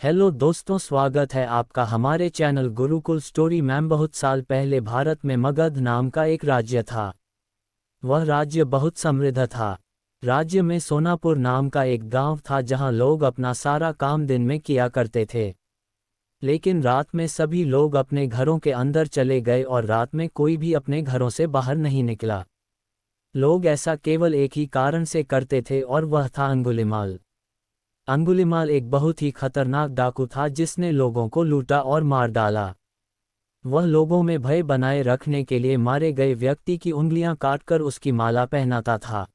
Hello दोस्तों, स्वागत है आपका हमारे चैनल गुरुकुल स्टोरी में। बहुत साल पहले भारत में मगध नाम का एक राज्य था। वह राज्य बहुत समृद्ध था। राज्य में सोनापुर नाम का एक गांव था जहां लोग अपना सारा काम दिन में किया करते थे। लेकिन रात में सभी लोग अपने घरों के अंदर चले गए और रात में कोई भी अपने घरों से बाहर नहीं निकला। लोग ऐसा केवल एक ही कारण से करते थे और वह था अंगुलिमाल। अंगुलिमाल एक बहुत ही खतरनाक डाकू था जिसने लोगों को लूटा और मार डाला। वह लोगों में भय बनाए रखने के लिए मारे गए व्यक्ति की उंगलियां काटकर उसकी माला पहनाता था।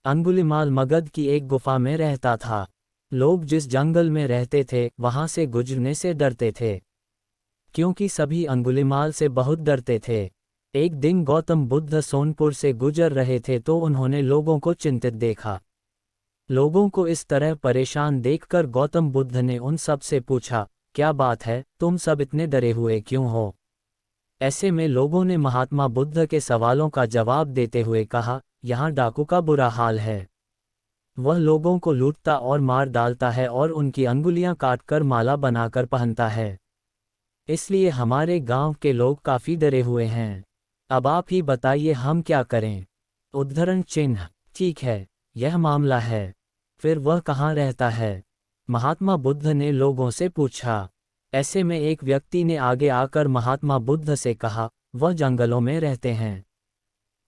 अंगुलिमाल मगध की एक गुफा में रहता था। लोग जिस जंगल में रहते थे वहां से गुजरने से डरते थे, क्योंकि सभी अंगुलिमाल से बहुत डरते थे। एक दिन गौतम बुद्ध सोनपुर से गुजर रहे थे तो उन्होंने लोगों को चिंतित देखा। लोगों को इस तरह परेशान देखकर गौतम बुद्ध ने उन सब से पूछा, क्या बात है, तुम सब इतने डरे हुए क्यों हो? ऐसे में लोगों ने महात्मा बुद्ध के सवालों का जवाब देते हुए कहा, यहाँ डाकू का बुरा हाल है। वह लोगों को लूटता और मार डालता है और उनकी अंगुलियां काटकर माला बनाकर पहनता है। इसलिए हमारे गांव के लोग काफी डरे हुए हैं। अब आप ही बताइए हम क्या करें? उद्धरण चिन्ह। ठीक है, यह मामला है। फिर वह कहाँ रहता है? महात्मा बुद्ध ने लोगों से पूछा। ऐसे में एक व्यक्ति ने आगे आकर महात्मा बुद्ध से कहा, वह जंगलों में रहते हैं।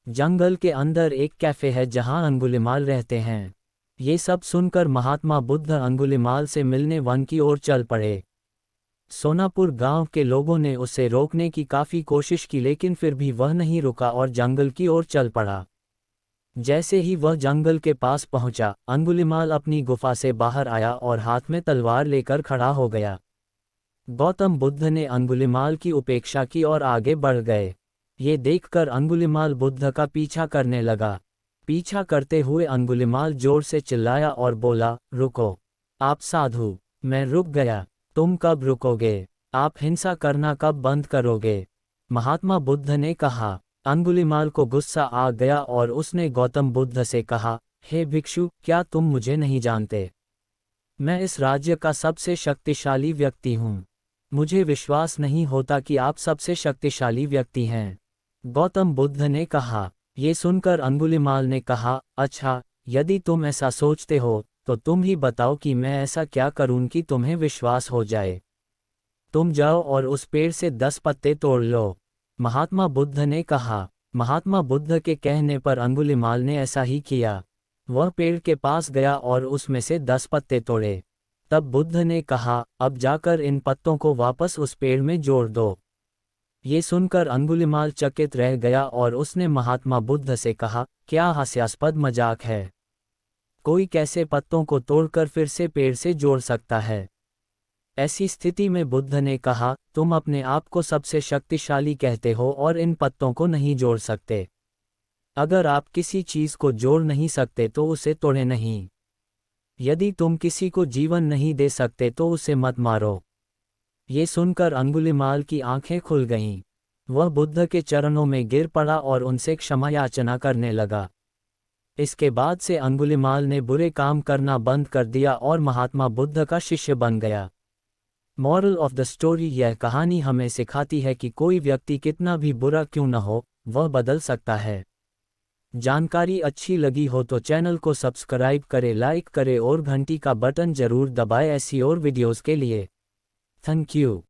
जंगल के अंदर एक कैफे है जहां अंगुलिमाल रहते हैं। ये सब सुनकर महात्मा बुद्ध अंगुलिमाल से मिलने वन की ओर चल पड़े। सोनापुर गांव के लोगों ने उसे रोकने की काफी कोशिश की, लेकिन फिर भी वह नहीं रुका और जंगल की ओर चल पड़ा। जैसे ही वह जंगल के पास पहुंचा, अंगुलिमाल अपनी गुफा से बाहर आया और हाथ में तलवार लेकर खड़ा हो गया। गौतम बुद्ध ने अंगुलिमाल की उपेक्षा की और आगे बढ़ गए। ये देखकर अंगुलिमाल बुद्ध का पीछा करने लगा। पीछा करते हुए अंगुलिमाल जोर से चिल्लाया और बोला, रुको, आप साधु। मैं रुक गया, तुम कब रुकोगे? आप हिंसा करना कब बंद करोगे? महात्मा बुद्ध ने कहा। अंगुलिमाल को गुस्सा आ गया और उसने गौतम बुद्ध से कहा, हे भिक्षु, क्या तुम मुझे नहीं जानते? मैं इस राज्य का सबसे शक्तिशाली व्यक्ति हूँ। मुझे विश्वास नहीं होता कि आप सबसे शक्तिशाली व्यक्ति हैं। गौतम बुद्ध ने कहा। ये सुनकर अंगुलिमाल ने कहा, अच्छा, यदि तुम ऐसा सोचते हो तो तुम ही बताओ कि मैं ऐसा क्या करूं कि तुम्हें विश्वास हो जाए। तुम जाओ और उस पेड़ से 10 पत्ते तोड़ लो। महात्मा बुद्ध ने कहा। महात्मा बुद्ध के कहने पर अंगुलिमाल ने ऐसा ही किया। वह पेड़ के पास गया और उसमें से 10 पत्ते तोड़े। तब बुद्ध ने कहा, अब जाकर इन पत्तों को वापस उस पेड़ में जोड़ दो। ये सुनकर अंगुलिमाल चकित रह गया और उसने महात्मा बुद्ध से कहा, क्या हास्यास्पद मजाक है? कोई कैसे पत्तों को तोड़कर फिर से पेड़ से जोड़ सकता है? ऐसी स्थिति में बुद्ध ने कहा, तुम अपने आप को सबसे शक्तिशाली कहते हो और इन पत्तों को नहीं जोड़ सकते। अगर आप किसी चीज को जोड़ नहीं सकते तो उसे तोड़े नहीं। यदि तुम किसी को जीवन नहीं दे सकते तो उसे मत मारो। ये सुनकर अंगुलिमाल की आंखें खुल गईं। वह बुद्ध के चरणों में गिर पड़ा और उनसे क्षमा याचना करने लगा। इसके बाद से अंगुलिमाल ने बुरे काम करना बंद कर दिया और महात्मा बुद्ध का शिष्य बन गया। मॉरल ऑफ द स्टोरी, यह कहानी हमें सिखाती है कि कोई व्यक्ति कितना भी बुरा क्यों न हो, वह बदल सकता है। जानकारी अच्छी लगी हो तो चैनल को सब्सक्राइब करें, लाइक करें और घंटी का बटन जरूर दबाएं ऐसी और वीडियोस के लिए। Thank you.